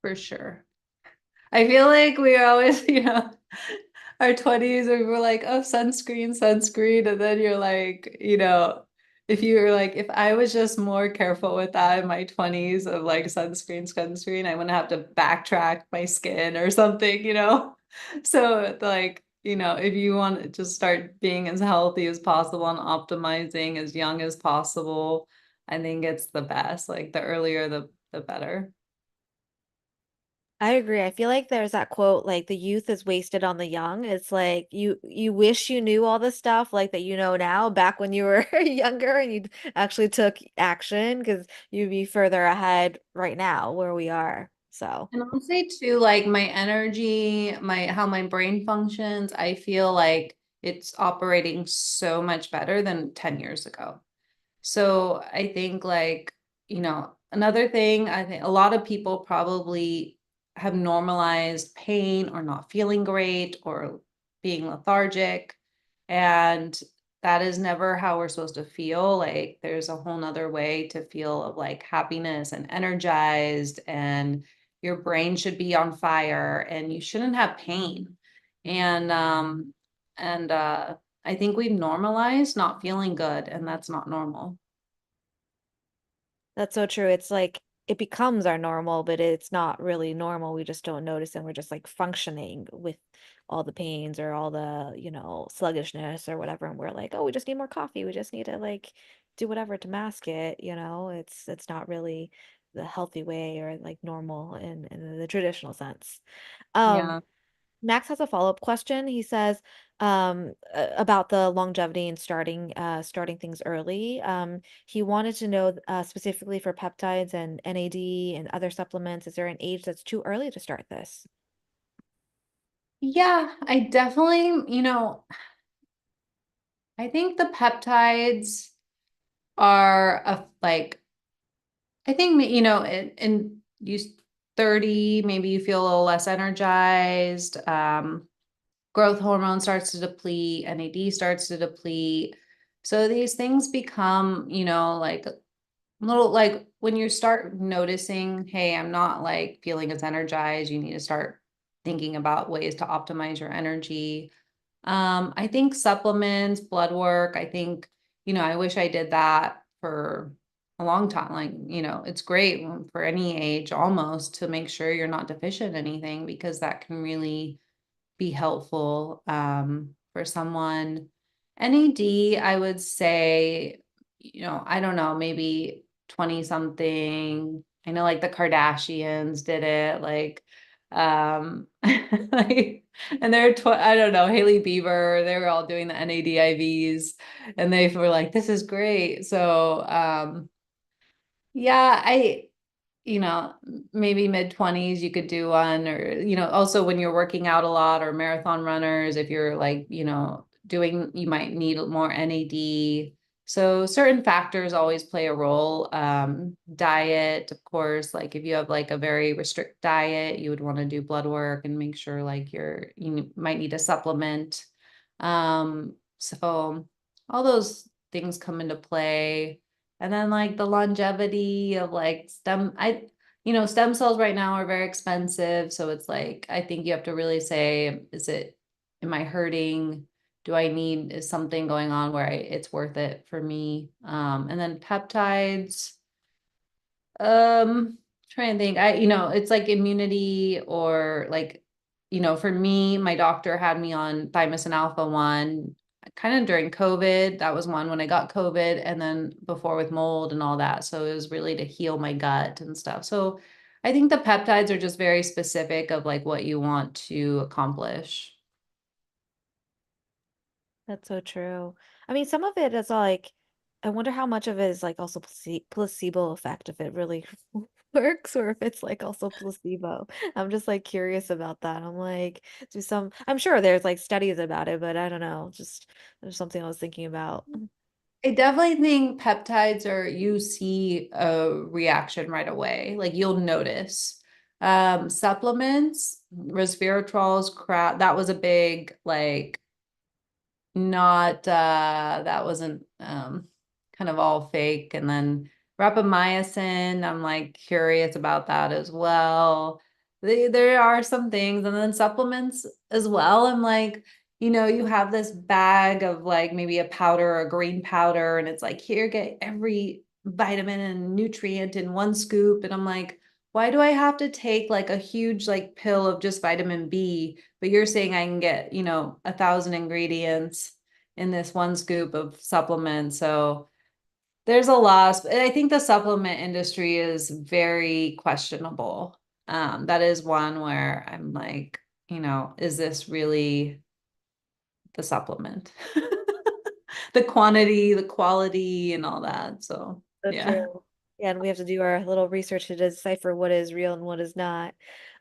for sure. I feel like we always, our 20s, and we're like, oh, sunscreen, sunscreen. And then you're like, if you were like, if I was just more careful with that in my 20s of like sunscreen, sunscreen, I wouldn't have to backtrack my skin or something. So, like, if you want to just start being as healthy as possible and optimizing as young as possible, I think it's the best. Like, the earlier, the better. I agree. I feel like there's that quote, like the youth is wasted on the young. It's like you wish you knew all the stuff like that you know now back when you were younger and you actually took action because you'd be further ahead right now where we are. So. And I'll say too, like my energy, how my brain functions, I feel like it's operating so much better than 10 years ago. So I think like, another thing, I think a lot of people probably have normalized pain or not feeling great or being lethargic. And that is never how we're supposed to feel. Like there's a whole nother way to feel of like happiness and energized, and your brain should be on fire and you shouldn't have pain. And I think we've normalized not feeling good, and that's not normal. That's so true. It's like it becomes our normal, but it's not really normal. We just don't notice and we're just like functioning with all the pains or all the, sluggishness or whatever. And we're like, oh, we just need more coffee. We just need to like do whatever to mask it. It's not really the healthy way or like normal in the traditional sense. Um, Yeah. Max has a follow-up question. He says about the longevity and starting things early. He wanted to know specifically for peptides and NAD and other supplements, is there an age that's too early to start this? Yeah, I definitely, I think the peptides are like, I think, in you 30, maybe you feel a little less energized. Growth hormone starts to deplete, NAD starts to deplete. So these things become, like little like when you start noticing, hey, I'm not like feeling as energized, you need to start thinking about ways to optimize your energy. I think supplements, blood work, I think, I wish I did that for a long time. Like, it's great for any age almost to make sure you're not deficient in anything, because that can really be helpful for someone. NAD, I would say, I don't know, maybe 20 something. I know like the Kardashians did it, like, like, and I don't know, Haley Bieber, they were all doing the NAD IVs and they were like, this is great. So, yeah, you know, maybe mid 20s, you could do one, or, also when you're working out a lot, or marathon runners, if you're like, doing, you might need more NAD. So certain factors always play a role. Diet, of course, like if you have like a very restrict diet, you would want to do blood work and make sure like you might need a supplement. So all those things come into play. And then like the longevity of like stem cells right now are very expensive. So it's like, I think you have to really say, am I hurting? Is something going on where it's worth it for me? And then peptides, trying to think, it's like immunity, or like, for me, my doctor had me on thymosin alpha 1. kind of during COVID. That was one when I got COVID, and then before with mold and all that. So it was really to heal my gut and stuff. So I think the peptides are just very specific of like what you want to accomplish. That's so true. I mean, some of it is like, I wonder how much of it is like also placebo effect, if it really works or if it's like also placebo. I'm just like curious about that. I'm like, I'm sure there's like studies about it, but I don't know. Just there's something I was thinking about. I definitely think peptides are you see a reaction right away. Like you'll notice. Supplements, resveratrols, crap, that was a big like not that wasn't kind of all fake. And then rapamycin, I'm like curious about that as well. There are some things, and then supplements as well. I'm like, you have this bag of like maybe a powder or a green powder, and it's like, here, get every vitamin and nutrient in one scoop. And I'm like, why do I have to take like a huge like pill of just vitamin B? But you're saying I can get, 1,000 ingredients in this one scoop of supplements. So there's a loss. And I think the supplement industry is very questionable. That is one where I'm like, is this really the supplement? The quantity, the quality, and all that. So, So yeah. true. Yeah, and we have to do our little research to decipher what is real and what is not.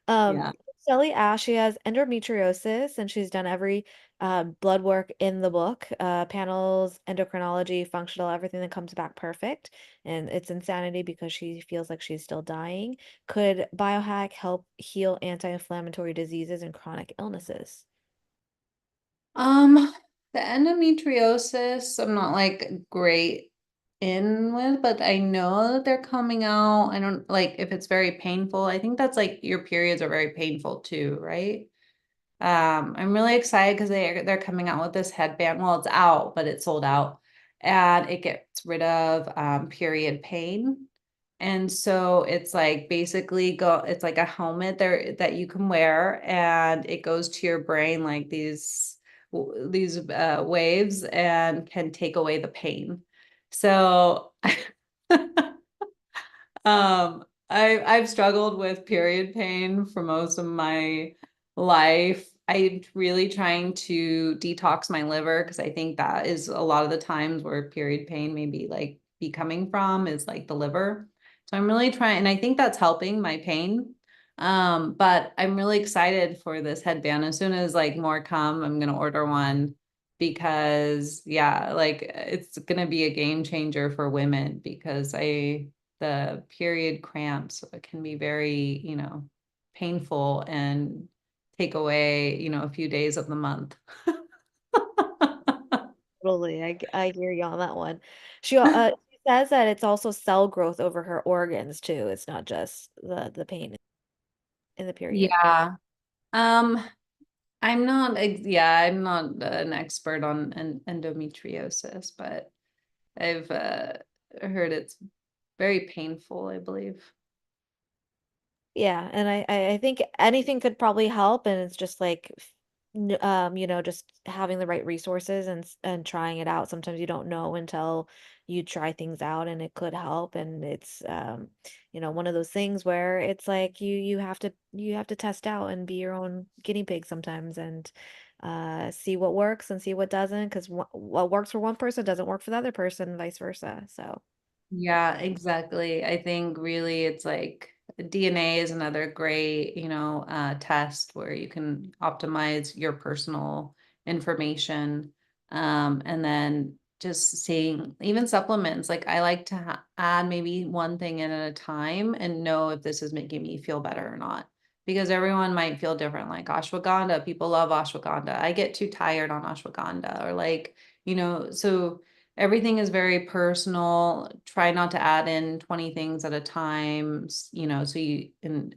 Um, Yeah. Shelly Ash, she has endometriosis, and she's done every blood work in the book, panels, endocrinology, functional, everything that comes back perfect. And it's insanity because she feels like she's still dying. Could biohack help heal anti-inflammatory diseases and chronic illnesses? Um, the endometriosis, I'm not like great in with, but I know that they're coming out. I don't like if it's very painful. I think that's like your periods are very painful too, right? I'm really excited because they're coming out with this headband. Well, it's out, but it's sold out, and it gets rid of period pain. And so it's like basically it's like a helmet there that you can wear, and it goes to your brain like these waves and can take away the pain. So I've struggled with period pain for most of my life. I'm really trying to detox my liver because I think that is a lot of the times where period pain may be coming from is like the liver. So I'm really trying, and I think that's helping my pain. But I'm really excited for this headband. As soon as like more come, I'm gonna order one because yeah, like it's gonna be a game changer for women because the period cramps can be very, painful and take away, a few days of the month. Totally. I hear you on that one. She says that it's also cell growth over her organs too. It's not just the pain in the period. Yeah. Um, I'm not an expert on endometriosis, but I've heard it's very painful, I believe. Yeah, and I think anything could probably help, and it's just like, just having the right resources and trying it out. Sometimes you don't know until you try things out, and it could help. And it's one of those things where it's like you have to test out and be your own guinea pig sometimes, and see what works and see what doesn't, because what works for one person doesn't work for the other person, and vice versa. So. Yeah, exactly. I think really it's like DNA is another great, test where you can optimize your personal information. And then just seeing even supplements, like I like to add maybe one thing in at a time and know if this is making me feel better or not. Because everyone might feel different, like ashwagandha, people love ashwagandha. I get too tired on ashwagandha, or like, so everything is very personal. Try not to add in 20 things at a time, so you can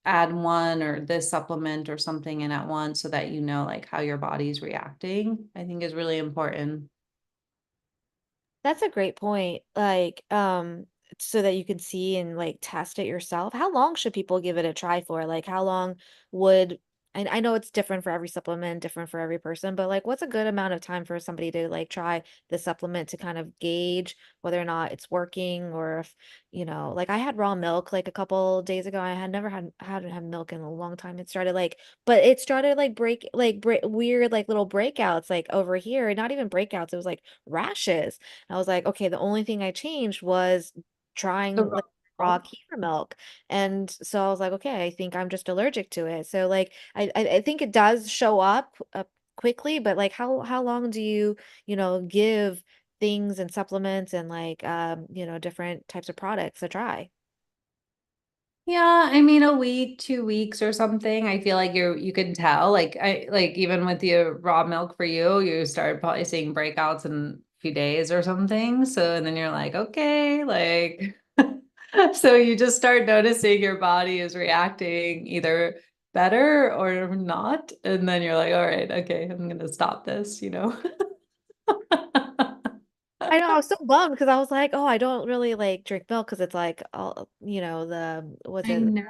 add one or this supplement or something in at once so that you know like how your body's reacting, I think is really important. That's a great point. Like, so that you can see and like test it yourself. How long should people give it a try for? Like, how long would I know it's different for every supplement, different for every person, but like what's a good amount of time for somebody to like try the supplement to kind of gauge whether or not it's working or if, like I had raw milk like a couple days ago. I had never hadn't had milk in a long time. It started like weird like little breakouts like over here, not even breakouts, it was like rashes. I was like, okay, the only thing I changed was The trying raw like raw milk. kefir milk. And so I was like, okay, I think I'm just allergic to it. So like I think it does show up quickly, but like how long do you, give things and supplements and like different types of products a try? Yeah, I mean a week, 2 weeks or something. I feel like you can tell. Like I like even with the raw milk for you, you started probably seeing breakouts in a few days or something. So and then you're like, okay, like so you just start noticing your body is reacting either better or not. And then you're like, all right, okay, I'm gonna stop this, you know? I know, I was so bummed because I was like, oh, I don't really like drink milk because it's like was I it know.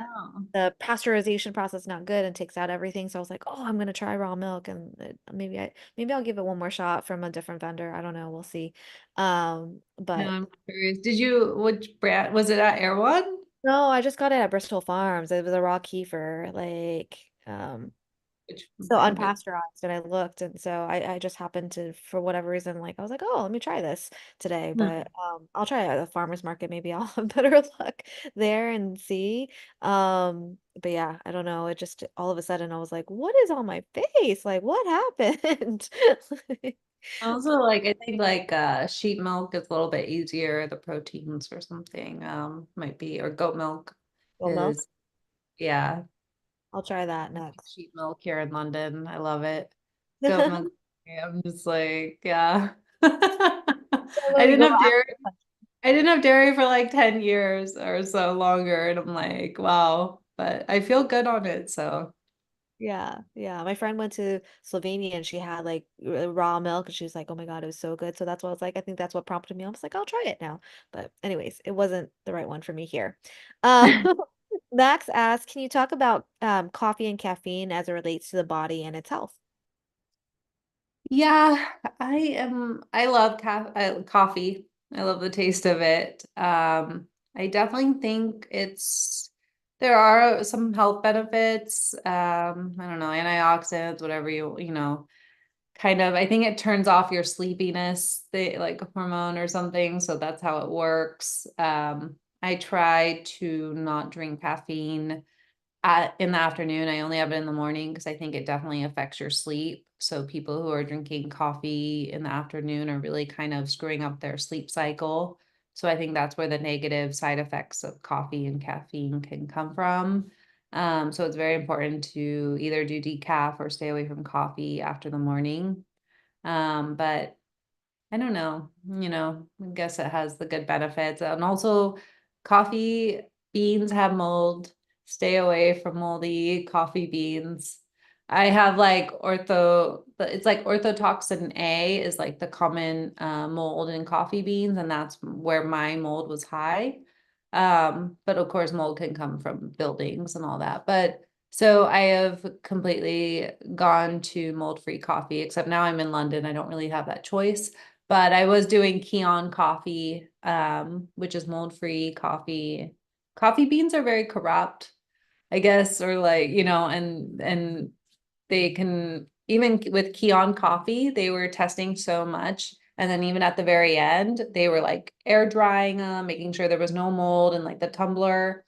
the pasteurization process not good and takes out everything. So I was like, oh, I'm gonna try raw milk and maybe I'll give it one more shot from a different vendor. I don't know, we'll see. No, But I'm curious. Which brand was it at Air One? no, I just got it at Bristol Farms. It was a raw kefir, like Which so brand is unpasteurized, and I looked, and so I just happened to, for whatever reason, like I was like, oh, let me try this today. it? But I'll try it at the farmer's market. Maybe I'll have better luck there and see. But yeah, I don't know. It just all of a sudden I was like, what is on my face? Like, what happened? Also, like I think like sheep milk is a little bit easier, the proteins or something might be, or goat milk Well, milk. is, yeah, I'll try that next. sheep milk here in London. I love it. Goat milk, yeah, I'm just like, yeah. So when we go out, I didn't have dairy for like 10 years or so longer, and I'm like, wow, but I feel good on it, so. yeah, yeah. My friend went to Slovenia and she had like raw milk and she was like, "Oh my God, it was so good." So that's what I was like. I think that's what prompted me. I was like, "I'll try it now." But anyways, it wasn't the right one for me here. Um, Max asked, "Can you talk about coffee and caffeine as it relates to the body and its health?" Yeah, I love coffee. I love the taste of it. I definitely think there are some health benefits. I don't know, antioxidants, whatever you know, kind of, I think it turns off your sleepiness, like a hormone or something. So that's how it works. I try to not drink caffeine in the afternoon. I only have it in the morning because I think it definitely affects your sleep. So people who are drinking coffee in the afternoon are really kind of screwing up their sleep cycle. So I think that's where the negative side effects of coffee and caffeine can come from. So it's very important to either do decaf or stay away from coffee after the morning. But I don't know, I guess it has the good benefits. And also, coffee beans have mold. Stay away from moldy coffee beans. I have like it's like orthotoxin A is like the common mold in coffee beans, and that's where my mold was high. But of course, mold can come from buildings and all that. But so I have completely gone to mold-free coffee, except now I'm in London. I don't really have that choice. But I was doing Kion coffee, which is mold-free coffee. Coffee beans are very corrupt, I guess, or like, and they can, even with Kion coffee, they were testing so much. And then even at the very end, they were like air drying them, making sure there was no mold in like the tumbler.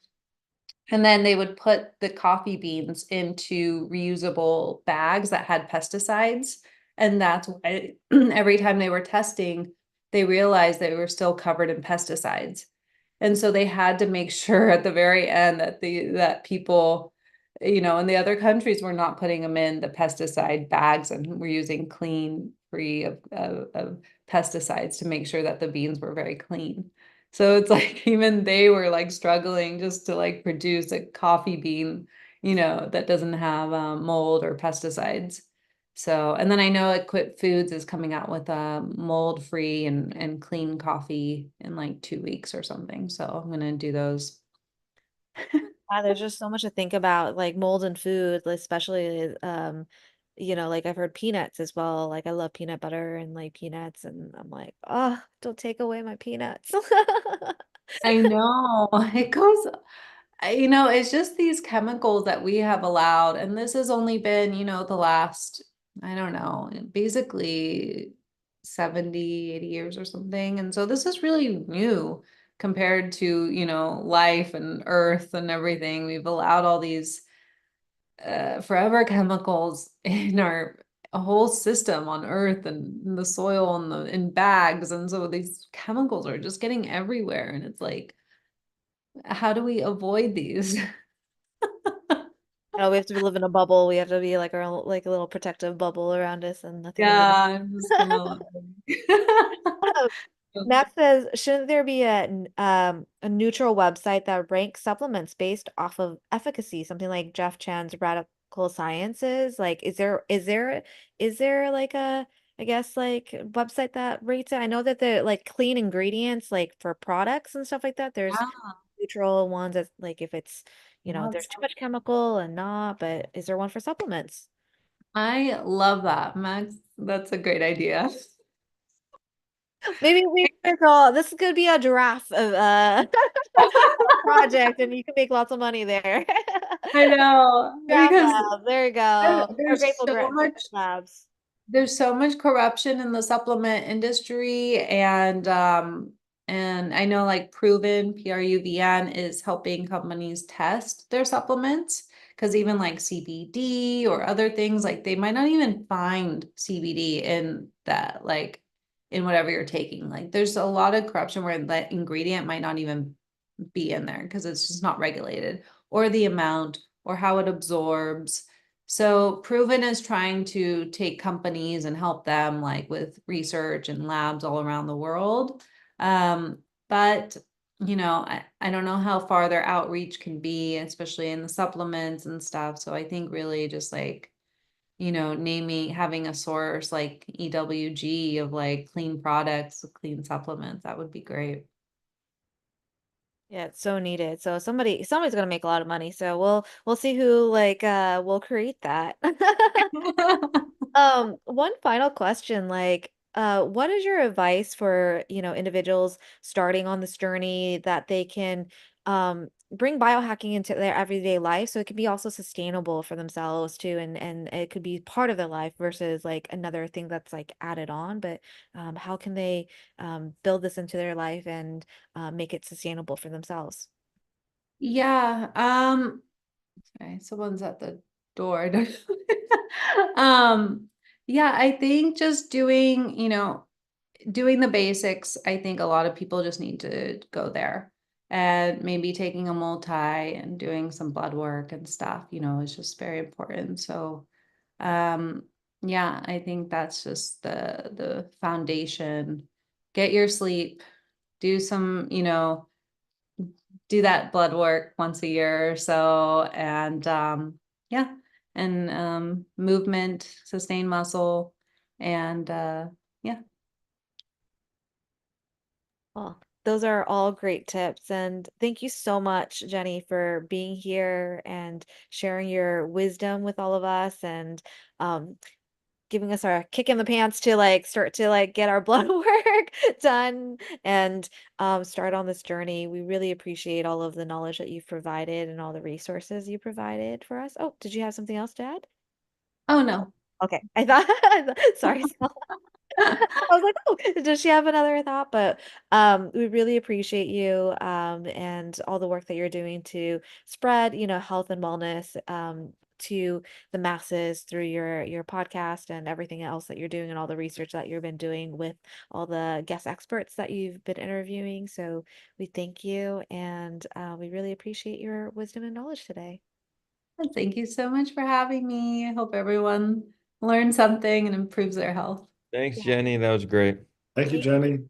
And then they would put the coffee beans into reusable bags that had pesticides. And that's why every time they were testing, they realized they were still covered in pesticides. And so they had to make sure at the very end that people, in the other countries were not putting them in the pesticide bags and were using clean, free of pesticides to make sure that the beans were very clean. So it's like even they were like struggling just to like produce a coffee bean, that doesn't have mold or pesticides. So, and then I know Equip Foods is coming out with a mold-free and clean coffee in like 2 weeks or something. So I'm gonna do those. Yeah, there's just so much to think about, like mold and food, especially like I've heard peanuts as well. Like I love peanut butter and like peanuts, and I'm like, oh, don't take away my peanuts. I know. It goes, it's just these chemicals that we have allowed. And this has only been, the last, I don't know, basically 70, 80 years or something. And so this is really new compared to, life and earth and everything. We've allowed all these forever chemicals in our a whole system on earth and in the soil and the in bags. And so these chemicals are just getting everywhere. And it's like, how do we avoid these? We have to live in a bubble. We have to be like our own, like a little protective bubble around us, and nothing can get in. Yeah, I'm just gonna Matt says, shouldn't there be a neutral website that ranks supplements based off of efficacy, something like Jeff Chan's Radical Sciences? Like, is there like a I guess like website that rates it? I know that the like clean ingredients like for products and stuff like that, there's yeah, neutral ones that like if it's yeah, there's too much chemical and not, but is there one for supplements? I love that, Max. That's a great idea. Maybe we could call this could be a giraffe of project and you can make lots of money there. I know Giraffe because labs, there you go. Or there's grateful so much labs. there's so much corruption in the supplement industry and I know like Proven PRUVN is helping companies test their supplements because even like CBD or other things like they might not even find CBD in that like in whatever you're taking. Like there's a lot of corruption where that ingredient might not even be in there because it's just not regulated or the amount or how it absorbs. So Proven is trying to take companies and help them like with research and labs all around the world. But I don't know how far their outreach can be, especially in the supplements and stuff. So I think really just like, naming, having a source like EWG of like clean products, clean supplements, that would be great. Yeah, it's so needed. So somebody's gonna make a lot of money. So we'll see who like will create that. One final question, like, what is your advice for, individuals starting on this journey that they can bring biohacking into their everyday life so it can be also sustainable for themselves too, and it could be part of their life versus like another thing that's like added on, but how can they build this into their life and make it sustainable for themselves? Yeah. Okay, someone's at the door. Yeah, I think just doing the basics, I think a lot of people just need to go there and maybe taking a multi and doing some blood work and stuff, is just very important. So, um, yeah, I think that's just the foundation. Get your sleep, do some, do that blood work once a year or so and yeah and movement sustain muscle and yeah. Well, those are all great tips. And thank you so much, Jenny, for being here and sharing your wisdom with all of us and um, giving us our kick in the pants to like start to like get our blood work done and start on this journey. We really appreciate all of the knowledge that you've provided and all the resources you provided for us. Oh, did you have something else to add? Oh no. Okay. I thought, sorry. I was like, oh, does she have another thought? But we really appreciate you and all the work that you're doing to spread, health and wellness to the masses through your podcast and everything else that you're doing and all the research that you've been doing with all the guest experts that you've been interviewing. So we thank you and we really appreciate your wisdom and knowledge today. Thank you so much for having me. I hope everyone learns something and improves their health. Thanks, Yeah. Jenny. That was great. Thank you, Jenny.